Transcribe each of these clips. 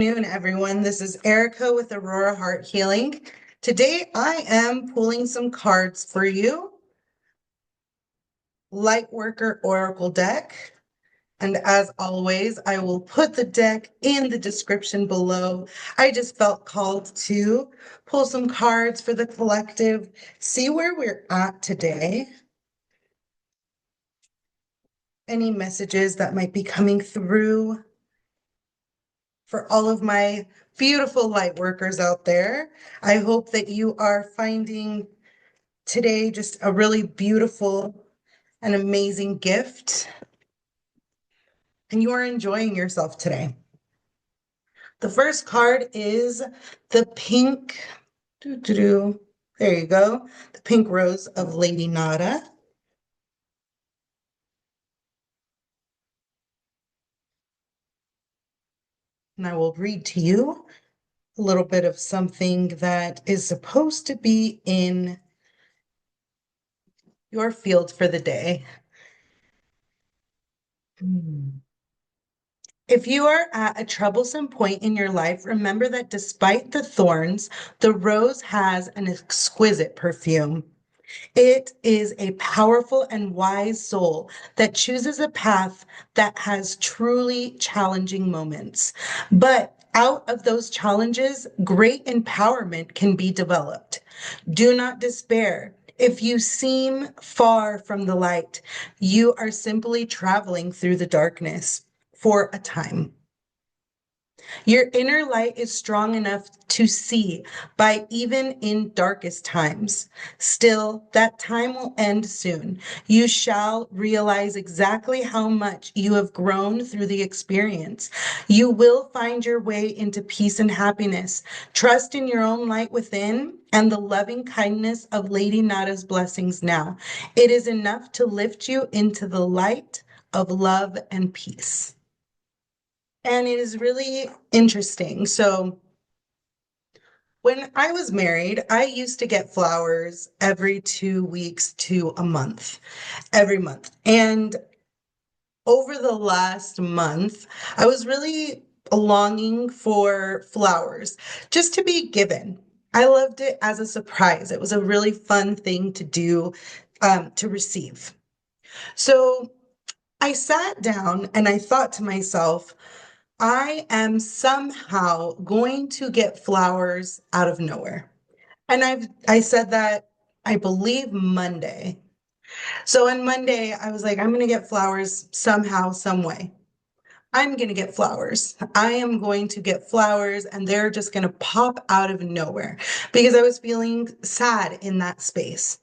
Afternoon, everyone. This is Erica with Aurora Heart Healing. Today, I am pulling some cards for you. Lightworker Oracle deck. And as always, I will put the deck in the description below. I just felt called to pull some cards for the collective, see where we're at today. Any messages that might be coming through for all of my beautiful light workers out there. I hope that you are finding today just a really beautiful and amazing gift, and you are enjoying yourself today. The first card is the pink, there you go, the pink rose of Lady Nada. And I will read to you a little bit of something that is supposed to be in your field for the day. If you are at a troublesome point in your life, remember that despite the thorns, the rose has an exquisite perfume. It is a powerful and wise soul that chooses a path that has truly challenging moments. But out of those challenges, great empowerment can be developed. Do not despair. If you seem far from the light, you are simply traveling through the darkness for a time. Your inner light is strong enough to see by even in darkest times. Still, that time will end soon. You shall realize exactly how much you have grown through the experience. You will find your way into peace and happiness. Trust in your own light within and the loving kindness of Lady Nada's blessings now. It is enough to lift you into the light of love and peace. And it is really interesting. So, when I was married, I used to get flowers every 2 weeks to a month, every month. And over the last month, I was really longing for flowers just to be given. I loved it as a surprise. It was a really fun thing to do, to receive. So I sat down and I thought to myself, I am somehow going to get flowers out of nowhere. And I said that I believe Monday. So on Monday, I was like, I'm going to get flowers somehow, some way. I'm going to get flowers. I am going to get flowers and they're just going to pop out of nowhere because I was feeling sad in that space.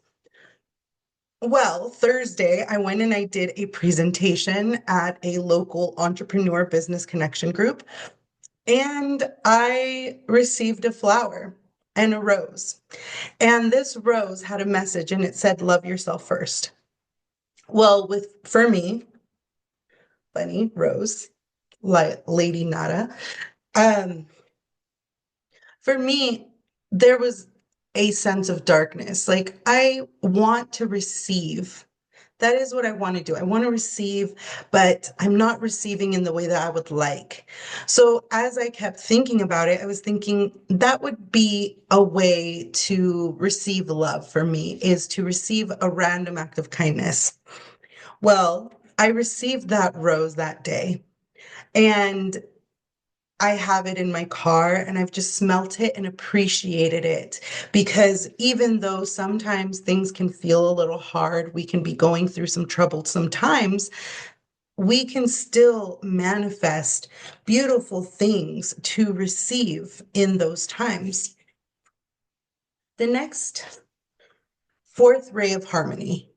Well, Thursday, I went and I did a presentation at a local entrepreneur business connection group. And I received a flower and a rose. And this rose had a message and it said, love yourself first. Well, for me, Bunny, Rose, Lady Nada, um, for me, there was a sense of darkness. Like I want to receive. That is what I want to do. I want to receive, but I'm not receiving in the way that I would like. So as I kept thinking about it, I was thinking that would be a way to receive love for me, is to receive a random act of kindness. Well, I received that rose that day, and I have it in my car and I've just smelt it and appreciated it because even though sometimes things can feel a little hard, we can be going through some trouble sometimes, we can still manifest beautiful things to receive in those times. The next, fourth ray of harmony.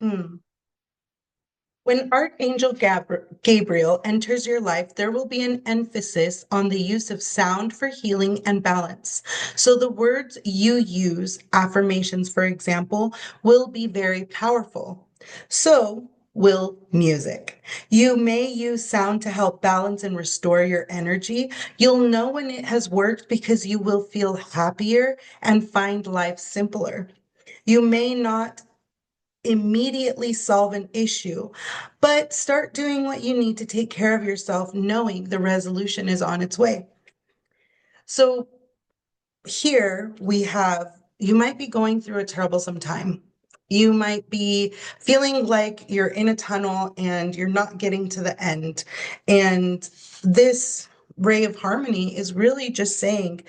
Mm. When Archangel Gabriel enters your life, there will be an emphasis on the use of sound for healing and balance. So the words you use, affirmations, for example, will be very powerful. So will music. You may use sound to help balance and restore your energy. You'll know when it has worked because you will feel happier and find life simpler. You may not immediately solve an issue, but start doing what you need to take care of yourself, knowing the resolution is on its way. So, here we have you might be going through a troublesome time. You might be feeling like you're in a tunnel and you're not getting to the end. And this ray of harmony is really just saying,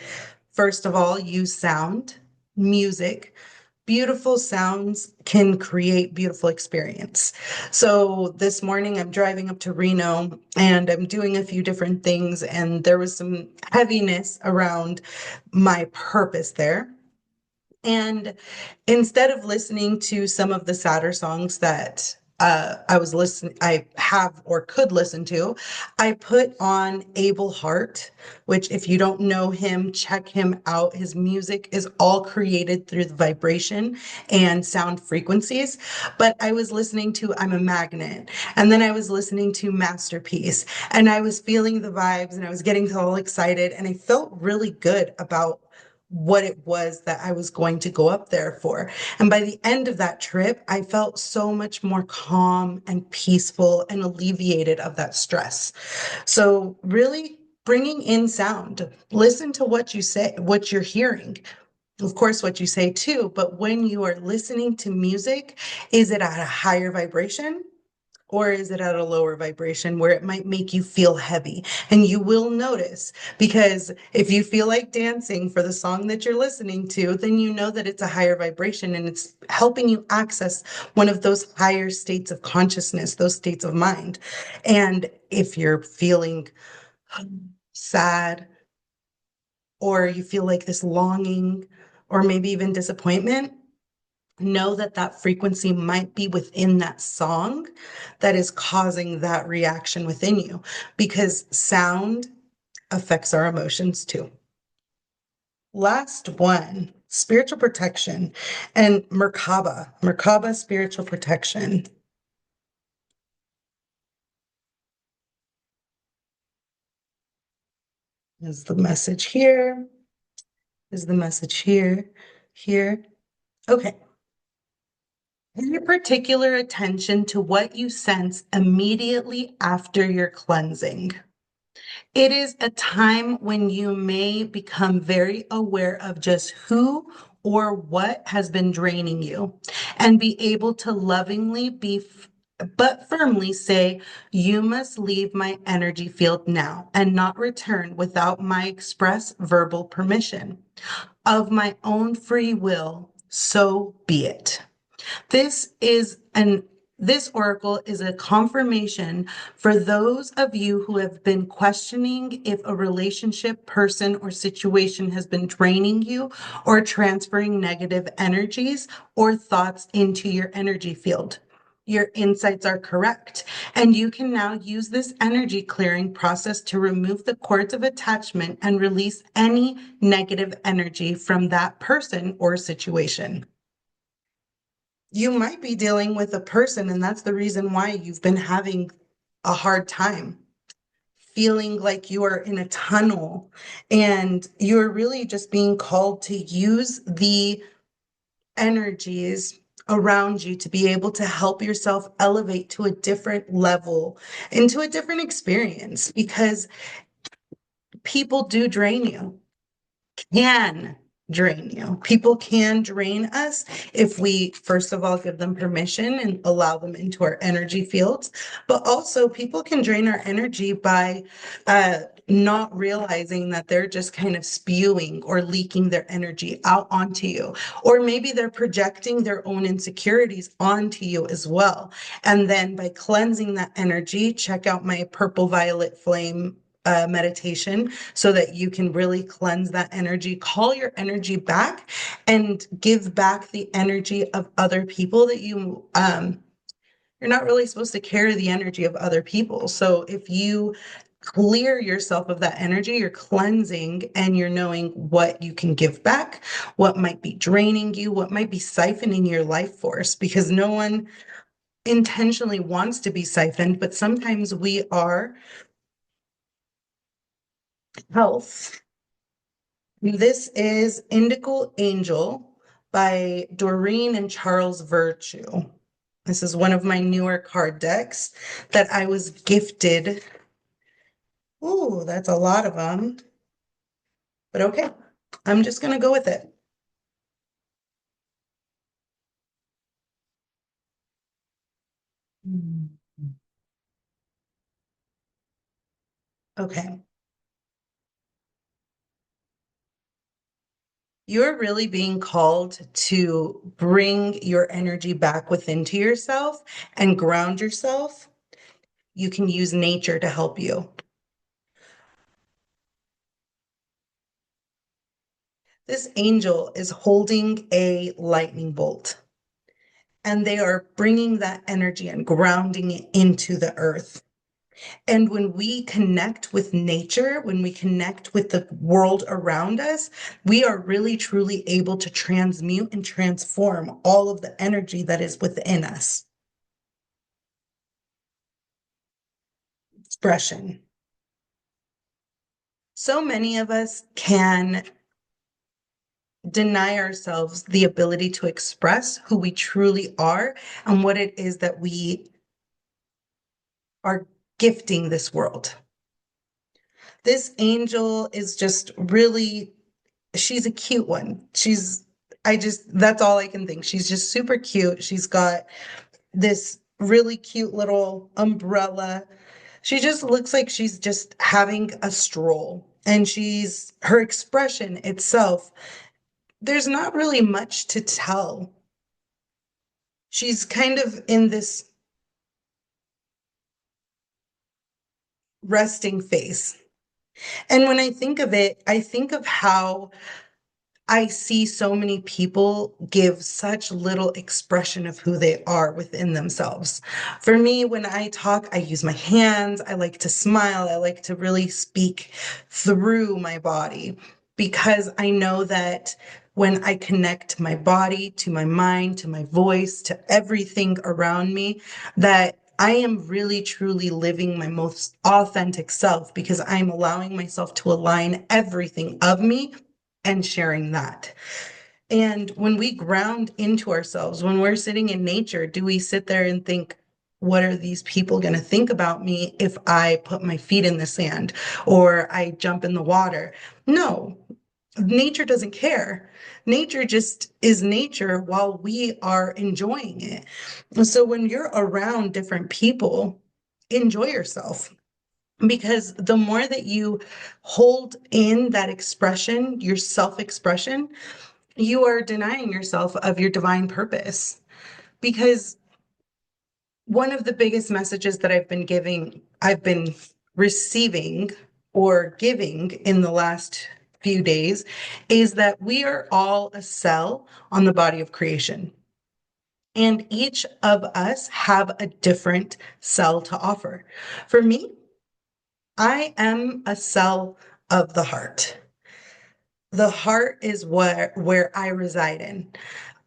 first of all, use sound, music. Beautiful sounds can create beautiful experience. So this morning I'm driving up to Reno and I'm doing a few different things, and there was some heaviness around my purpose there. And instead of listening to some of the sadder songs that I have or could listen to, I put on Abel Hart, which if you don't know him, check him out. His music is all created through the vibration and sound frequencies. But I was listening to I'm a Magnet, and then I was listening to Masterpiece, and I was feeling the vibes and I was getting all excited, and I felt really good about what it was that I was going to go up there for. And by the end of that trip, I felt so much more calm and peaceful and alleviated of that stress. So, really bringing in sound, listen to what you say, what you're hearing. Of course, what you say too, but when you are listening to music, is it at a higher vibration? Or is it at a lower vibration where it might make you feel heavy? And you will notice, because if you feel like dancing for the song that you're listening to, then you know that it's a higher vibration and it's helping you access one of those higher states of consciousness, those states of mind. And if you're feeling sad, or you feel like this longing, or maybe even disappointment, know that that frequency might be within that song that is causing that reaction within you, because sound affects our emotions too. Last one, spiritual protection and Merkaba spiritual protection. Is the message here? Is the message here? Here? Okay. Pay particular attention to what you sense immediately after your cleansing. It is a time when you may become very aware of just who or what has been draining you, and be able to lovingly but firmly say, you must leave my energy field now and not return without my express verbal permission. Of my own free will, so be it. This is an this oracle is a confirmation for those of you who have been questioning if a relationship, person, or situation has been draining you or transferring negative energies or thoughts into your energy field. Your insights are correct, and you can now use this energy clearing process to remove the cords of attachment and release any negative energy from that person or situation. You might be dealing with a person, and that's the reason why you've been having a hard time, feeling like you are in a tunnel, and you're really just being called to use the energies around you to be able to help yourself elevate to a different level, into a different experience, because people do drain you, can drain you. People can drain us if we, first of all, give them permission and allow them into our energy fields. But also, people can drain our energy by not realizing that they're just kind of spewing or leaking their energy out onto you. Or maybe they're projecting their own insecurities onto you as well. And then by cleansing that energy, check out my purple violet flame meditation so that you can really cleanse that energy, call your energy back, and give back the energy of other people that you're not really supposed to carry the energy of other people. So if you clear yourself of that energy, you're cleansing and you're knowing what you can give back, what might be draining you, what might be siphoning your life force, because no one intentionally wants to be siphoned, but sometimes we are health. This is Indigo Angel by Doreen and Charles Virtue. This is one of my newer card decks that I was gifted. Ooh, that's a lot of them. But okay, I'm just going to go with it. Mm. Okay. You're really being called to bring your energy back within to yourself and ground yourself. You can use nature to help you. This angel is holding a lightning bolt, and they are bringing that energy and grounding it into the earth. And when we connect with nature, when we connect with the world around us, we are really truly able to transmute and transform all of the energy that is within us. Expression. So many of us can deny ourselves the ability to express who we truly are and what it is that we are gifting this world. This angel is just really, she's a cute one. That's all I can think. She's just super cute. She's got this really cute little umbrella. She just looks like she's just having a stroll. And her expression itself, there's not really much to tell. She's kind of in this resting face. And when I think of it, I think of how I see so many people give such little expression of who they are within themselves. For me, when I talk, I use my hands. I like to smile. I like to really speak through my body because I know that when I connect my body to my mind, to my voice, to everything around me, that I am really truly living my most authentic self because I'm allowing myself to align everything of me and sharing that. And when we ground into ourselves, when we're sitting in nature, do we sit there and think, what are these people going to think about me if I put my feet in the sand or I jump in the water? No, nature doesn't care. Nature just is nature while we are enjoying it. And so when you're around different people, enjoy yourself because the more that you hold in that expression, your self expression, you are denying yourself of your divine purpose. Because one of the biggest messages that I've been receiving or giving in the last few days is that we are all a cell on the body of creation. And each of us have a different cell to offer. For me, I am a cell of the heart. The heart is where I reside in.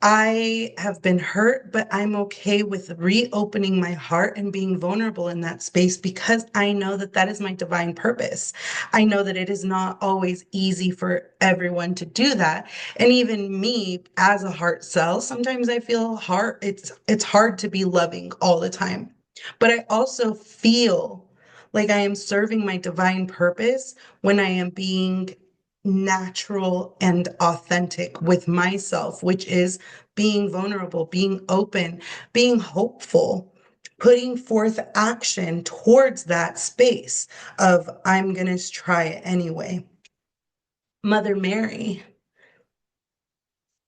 I have been hurt, but I'm okay with reopening my heart and being vulnerable in that space because I know that that is my divine purpose. I know that it is not always easy for everyone to do that. And even me as a heart cell, sometimes I feel hard. It's hard to be loving all the time. But I also feel like I am serving my divine purpose when I am being natural and authentic with myself, which is being vulnerable, being open, being hopeful, putting forth action towards that space of I'm going to try it anyway. Mother Mary.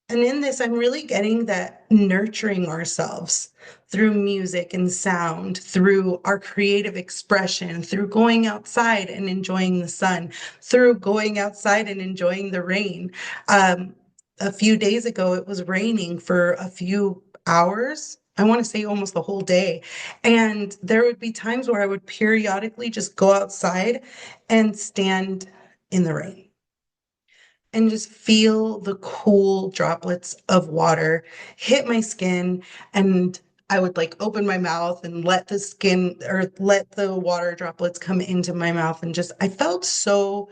And in this, I'm really getting that nurturing ourselves through music and sound, through our creative expression, through going outside and enjoying the sun, through going outside and enjoying the rain. A few days ago, it was raining for a few hours. I want to say almost the whole day. And there would be times where I would periodically just go outside and stand in the rain and just feel the cool droplets of water hit my skin. And I would like open my mouth and let the skin or let the water droplets come into my mouth and just I felt so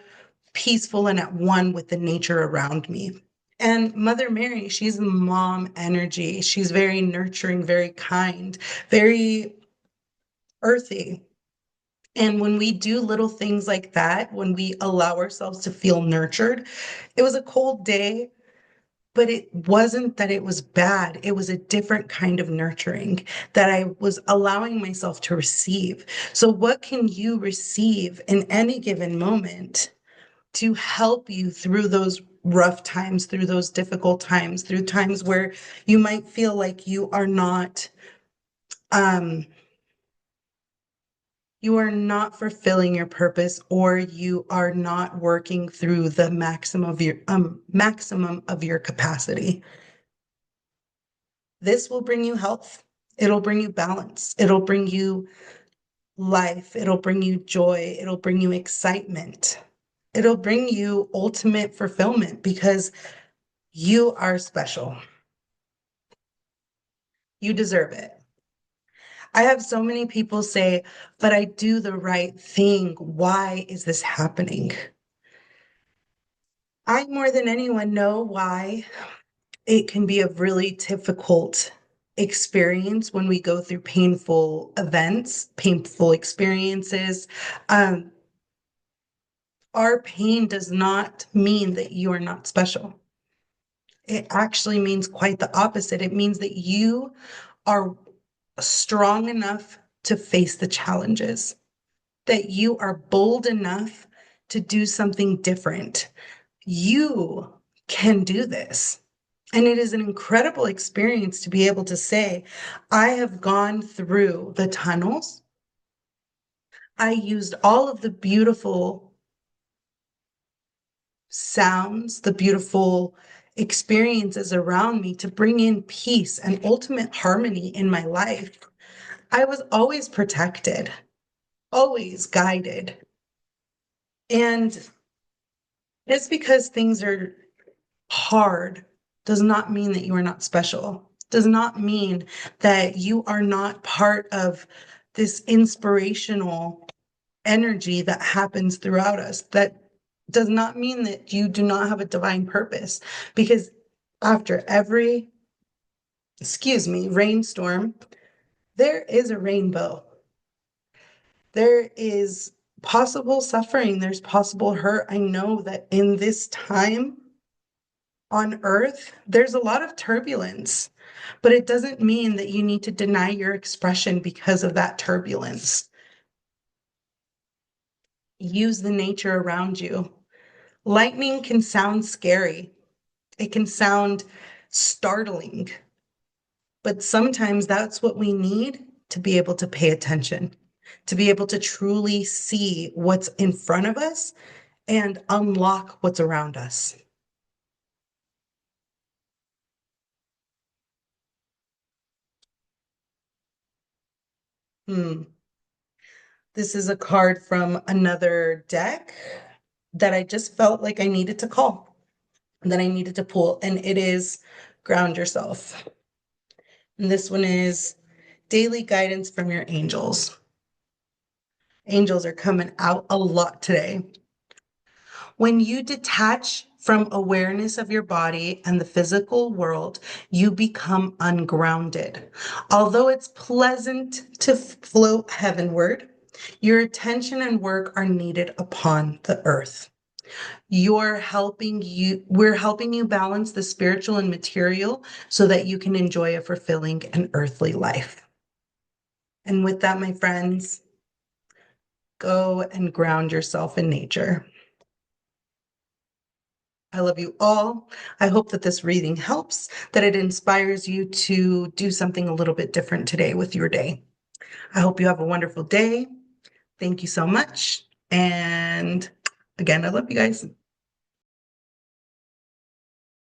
peaceful and at one with the nature around me. And Mother Mary, she's mom energy. She's very nurturing, very kind, very earthy. And when we do little things like that, when we allow ourselves to feel nurtured, it was a cold day, but it wasn't that it was bad. It was a different kind of nurturing that I was allowing myself to receive. So, what can you receive in any given moment to help you through those rough times, through those difficult times, through times where you might feel like um, you are not fulfilling your purpose or you are not working through the maximum of your capacity. This will bring you health. It'll bring you balance. It'll bring you life. It'll bring you joy. It'll bring you excitement. It'll bring you ultimate fulfillment because you are special. You deserve it. I have so many people say, but I do the right thing. Why is this happening? I more than anyone know why it can be a really difficult experience when we go through painful events, painful experiences. Um, our pain does not mean that you are not special. It actually means quite the opposite. It means that you are strong enough to face the challenges, that you are bold enough to do something different. You can do this. And it is an incredible experience to be able to say, I have gone through the tunnels. I used all of the beautiful sounds, the beautiful experiences around me to bring in peace and ultimate harmony in my life. I was always protected, always guided. And just because things are hard does not mean that you are not special, does not mean that you are not part of this inspirational energy that happens throughout us. That does not mean that you do not have a divine purpose because after every, excuse me, rainstorm, there is a rainbow. There is possible suffering, there's possible hurt. I know that in this time on earth, there's a lot of turbulence, but it doesn't mean that you need to deny your expression because of that turbulence. Use the nature around you. Lightning can sound scary, it can sound startling, but sometimes that's what we need to be able to pay attention, to be able to truly see what's in front of us and unlock what's around us. Hmm. This is a card from another deck that I just felt like I needed to call, that I needed to pull, and it is Ground Yourself. And this one is Daily Guidance from Your Angels. Angels are coming out a lot today. When you detach from awareness of your body and the physical world, you become ungrounded. Although it's pleasant to float heavenward, your attention and work are needed upon the earth. We're helping you balance the spiritual and material so that you can enjoy a fulfilling and earthly life. And with that, my friends, go and ground yourself in nature. I love you all. I hope that this reading helps, that it inspires you to do something a little bit different today with your day. I hope you have a wonderful day. Thank you so much. And again, I love you guys.